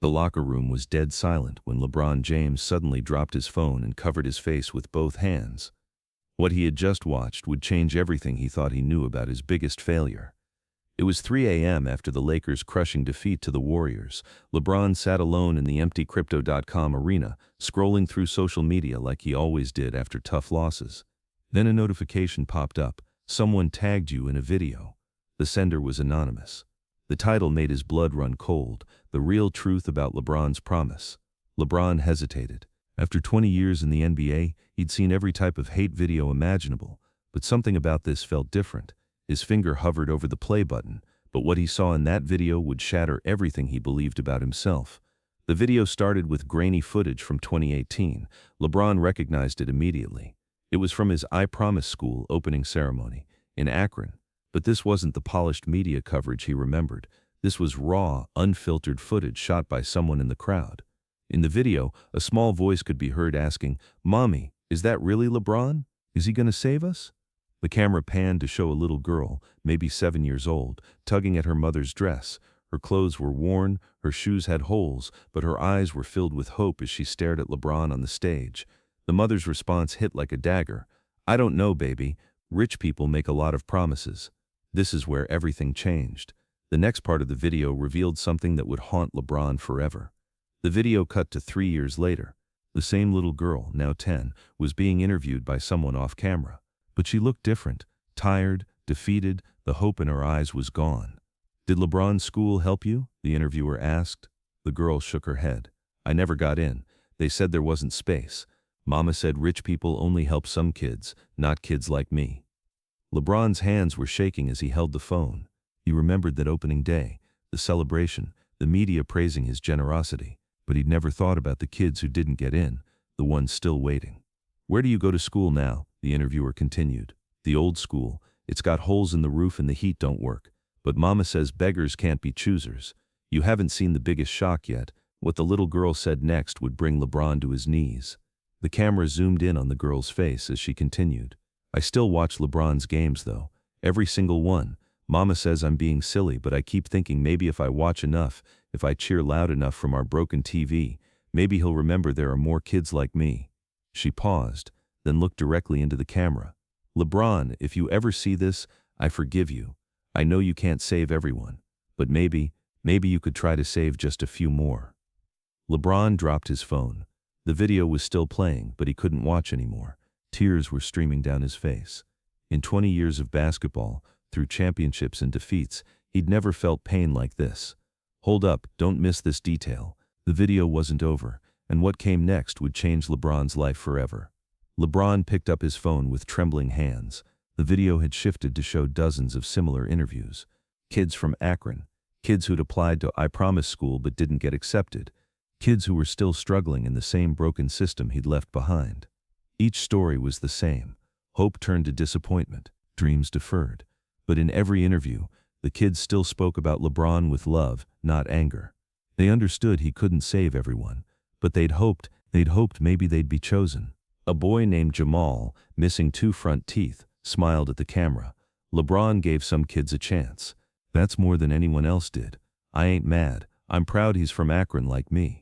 The locker room was dead silent when LeBron James suddenly dropped his phone and covered his face with both hands. What he had just watched would change everything he thought he knew about his biggest failure. It was 3 a.m. after the Lakers' crushing defeat to the Warriors. LeBron sat alone in the empty Crypto.com arena, scrolling through social media like he always did after tough losses. Then a notification popped up. Someone tagged you in a video. The sender was anonymous. The title made his blood run cold, the real truth about LeBron's promise. LeBron hesitated. After 20 years in the NBA, he'd seen every type of hate video imaginable, but something about this felt different. His finger hovered over the play button, but what he saw in that video would shatter everything he believed about himself. The video started with grainy footage from 2018. LeBron recognized it immediately. It was from his I Promise School opening ceremony in Akron. But this wasn't the polished media coverage he remembered. This was raw, unfiltered footage shot by someone in the crowd. In the video, a small voice could be heard asking, "Mommy, is that really LeBron? Is he going to save us?" The camera panned to show a little girl, maybe 7 years old, tugging at her mother's dress. Her clothes were worn, her shoes had holes, but her eyes were filled with hope as she stared at LeBron on the stage. The mother's response hit like a dagger. "I don't know, baby. Rich people make a lot of promises." This is where everything changed. The next part of the video revealed something that would haunt LeBron forever. The video cut to 3 years later. The same little girl, now 10, was being interviewed by someone off camera. But she looked different, tired, defeated, the hope in her eyes was gone. "Did LeBron's school help you?" the interviewer asked. The girl shook her head. "I never got in. They said there wasn't space. Mama said rich people only help some kids, not kids like me." LeBron's hands were shaking as he held the phone. He remembered that opening day, the celebration, the media praising his generosity, but he'd never thought about the kids who didn't get in, the ones still waiting. "Where do you go to school now?" the interviewer continued. "The old school. It's got holes in the roof and the heat don't work. But Mama says beggars can't be choosers. You haven't seen the biggest shock yet." What the little girl said next would bring LeBron to his knees. The camera zoomed in on the girl's face as she continued. "I still watch LeBron's games though. Every single one. Mama says I'm being silly, but I keep thinking maybe if I watch enough, if I cheer loud enough from our broken TV, maybe he'll remember there are more kids like me." She paused, then looked directly into the camera. "LeBron, if you ever see this, I forgive you. I know you can't save everyone, but maybe you could try to save just a few more." LeBron dropped his phone. The video was still playing, but he couldn't watch anymore. Tears were streaming down his face. In 20 years of basketball, through championships and defeats, he'd never felt pain like this. Hold up, don't miss this detail. The video wasn't over, and what came next would change LeBron's life forever. LeBron picked up his phone with trembling hands. The video had shifted to show dozens of similar interviews. Kids from Akron, kids who'd applied to I Promise School but didn't get accepted, kids who were still struggling in the same broken system he'd left behind. Each story was the same. Hope turned to disappointment, dreams deferred. But in every interview, the kids still spoke about LeBron with love, not anger. They understood he couldn't save everyone, but they'd hoped maybe they'd be chosen. A boy named Jamal, missing 2 front teeth, smiled at the camera. "LeBron gave some kids a chance. That's more than anyone else did. I ain't mad. I'm proud he's from Akron like me."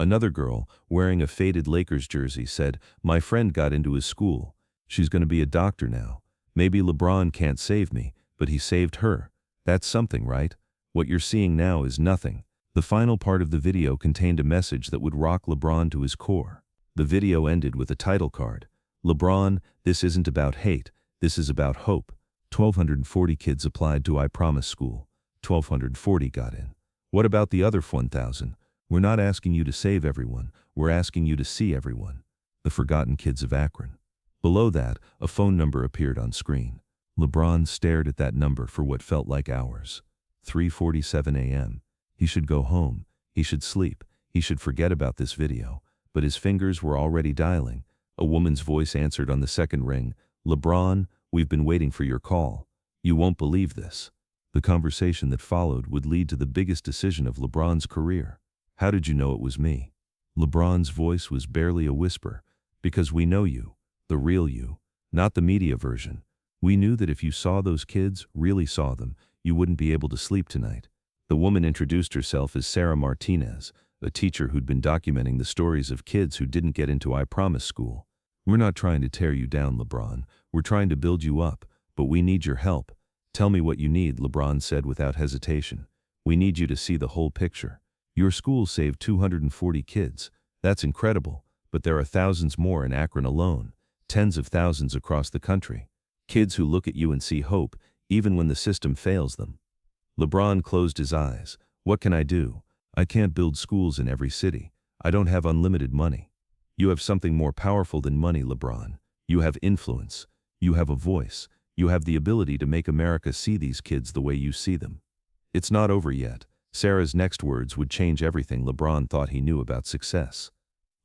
Another girl, wearing a faded Lakers jersey, said, "My friend got into his school. She's going to be a doctor now. Maybe LeBron can't save me, but he saved her. That's something, right? What you're seeing now is nothing." The final part of the video contained a message that would rock LeBron to his core. The video ended with a title card. "LeBron, this isn't about hate. This is about hope." 1,240 kids applied to I Promise School. 1,240 got in. What about the other 1,000? "We're not asking you to save everyone. We're asking you to see everyone." The forgotten kids of Akron. Below that, a phone number appeared on screen. LeBron stared at that number for what felt like hours. 3:47 a.m. He should go home. He should sleep. He should forget about this video. But his fingers were already dialing. A woman's voice answered on the second ring. "LeBron, we've been waiting for your call. You won't believe this." The conversation that followed would lead to the biggest decision of LeBron's career. "How did you know it was me?" LeBron's voice was barely a whisper. "Because we know you, the real you, not the media version. We knew that if you saw those kids, really saw them, you wouldn't be able to sleep tonight." The woman introduced herself as Sarah Martinez, a teacher who'd been documenting the stories of kids who didn't get into I Promise school. "We're not trying to tear you down, LeBron. We're trying to build you up, but we need your help. Tell me what you need," LeBron said without hesitation. "We need you to see the whole picture. Your school saved 240 kids. That's incredible, but there are thousands more in Akron alone, tens of thousands across the country. Kids who look at you and see hope, even when the system fails them." LeBron closed his eyes. "What can I do? I can't build schools in every city. I don't have unlimited money." "You have something more powerful than money, LeBron. You have influence. You have a voice. You have the ability to make America see these kids the way you see them." It's not over yet. Sarah's next words would change everything LeBron thought he knew about success.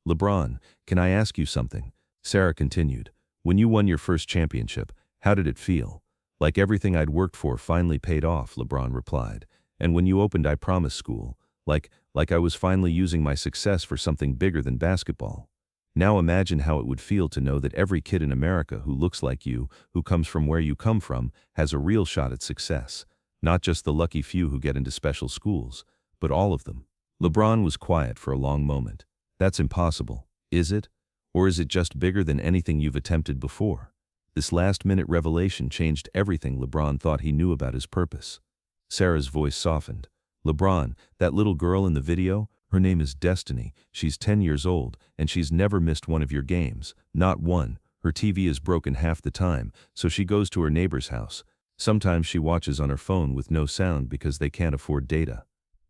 "LeBron, can I ask you something?" Sarah continued. "When you won your first championship, how did it feel?" "Like everything I'd worked for finally paid off," LeBron replied. "And when you opened I Promise School, like I was finally using my success for something bigger than basketball." Now imagine how it would feel to know that every kid in America who looks like you, who comes from where you come from, has a real shot at success. Not just the lucky few who get into special schools, but all of them. LeBron was quiet for a long moment. "That's impossible, is it? Or is it just bigger than anything you've attempted before?" This last-minute revelation changed everything LeBron thought he knew about his purpose. Sarah's voice softened. "LeBron, that little girl in the video, her name is Destiny. She's 10 years old, and she's never missed one of your games. Not one. Her TV is broken half the time, so she goes to her neighbor's house. Sometimes she watches on her phone with no sound because they can't afford data."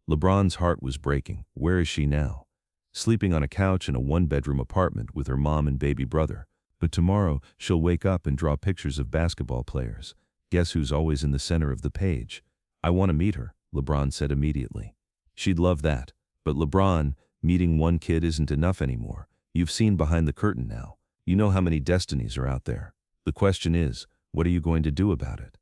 LeBron's heart was breaking. Where is she now? Sleeping on a couch in a one-bedroom apartment with her mom and baby brother. But tomorrow, she'll wake up and draw pictures of basketball players. Guess who's always in the center of the page? "I want to meet her," LeBron said immediately. "She'd love that. But LeBron, meeting one kid isn't enough anymore. You've seen behind the curtain now. You know how many destinies are out there. The question is, what are you going to do about it?"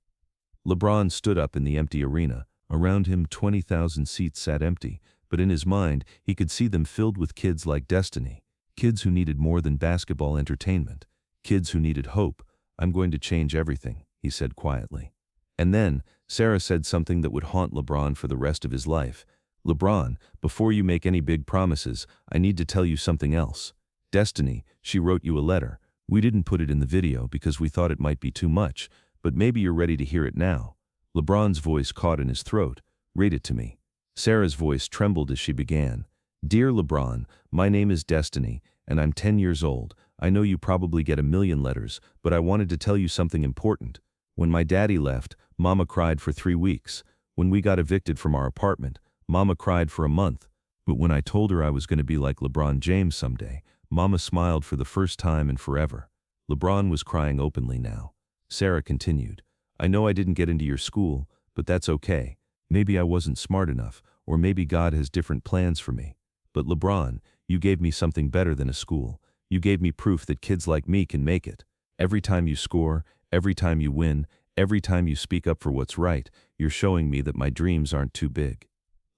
LeBron stood up in the empty arena. Around him, 20,000 seats sat empty, but in his mind, he could see them filled with kids like Destiny. Kids who needed more than basketball entertainment. Kids who needed hope. "I'm going to change everything," he said quietly. And then, Sarah said something that would haunt LeBron for the rest of his life. "LeBron, before you make any big promises, I need to tell you something else. Destiny, she wrote you a letter. We didn't put it in the video because we thought it might be too much, but maybe you're ready to hear it now." LeBron's voice caught in his throat. "Read it to me." Sarah's voice trembled as she began. "Dear LeBron, my name is Destiny, and I'm 10 years old. I know you probably get a million letters, but I wanted to tell you something important. When my daddy left, Mama cried for 3 weeks. When we got evicted from our apartment, Mama cried for a month. But when I told her I was going to be like LeBron James someday, Mama smiled for the first time in forever." LeBron was crying openly now. Sarah continued. "I know I didn't get into your school, but that's okay. Maybe I wasn't smart enough, or maybe God has different plans for me. But LeBron, you gave me something better than a school. You gave me proof that kids like me can make it. Every time you score, every time you win, every time you speak up for what's right, you're showing me that my dreams aren't too big."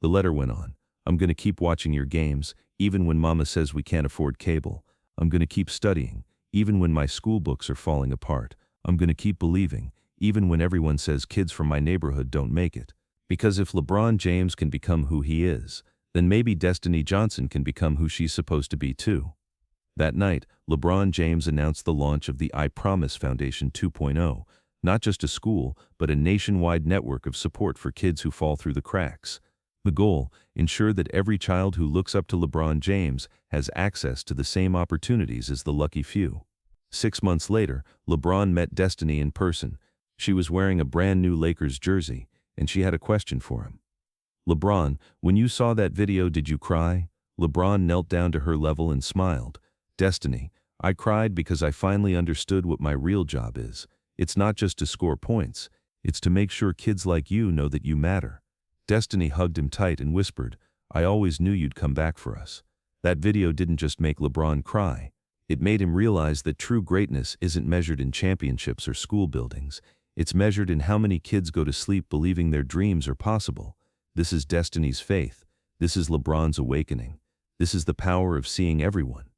The letter went on. "I'm going to keep watching your games, even when Mama says we can't afford cable. I'm going to keep studying, even when my school books are falling apart. I'm going to keep believing, even when everyone says kids from my neighborhood don't make it. Because if LeBron James can become who he is, then maybe Destiny Johnson can become who she's supposed to be too." That night, LeBron James announced the launch of the I Promise Foundation 2.0, not just a school, but a nationwide network of support for kids who fall through the cracks. The goal, ensure that every child who looks up to LeBron James has access to the same opportunities as the lucky few. 6 months later, LeBron met Destiny in person. She was wearing a brand new Lakers jersey, and she had a question for him. "LeBron, when you saw that video, did you cry?" LeBron knelt down to her level and smiled. "Destiny, I cried because I finally understood what my real job is. It's not just to score points. It's to make sure kids like you know that you matter." Destiny hugged him tight and whispered, "I always knew you'd come back for us." That video didn't just make LeBron cry. It made him realize that true greatness isn't measured in championships or school buildings. It's measured in how many kids go to sleep believing their dreams are possible. This is Destiny's faith. This is LeBron's awakening. This is the power of seeing everyone.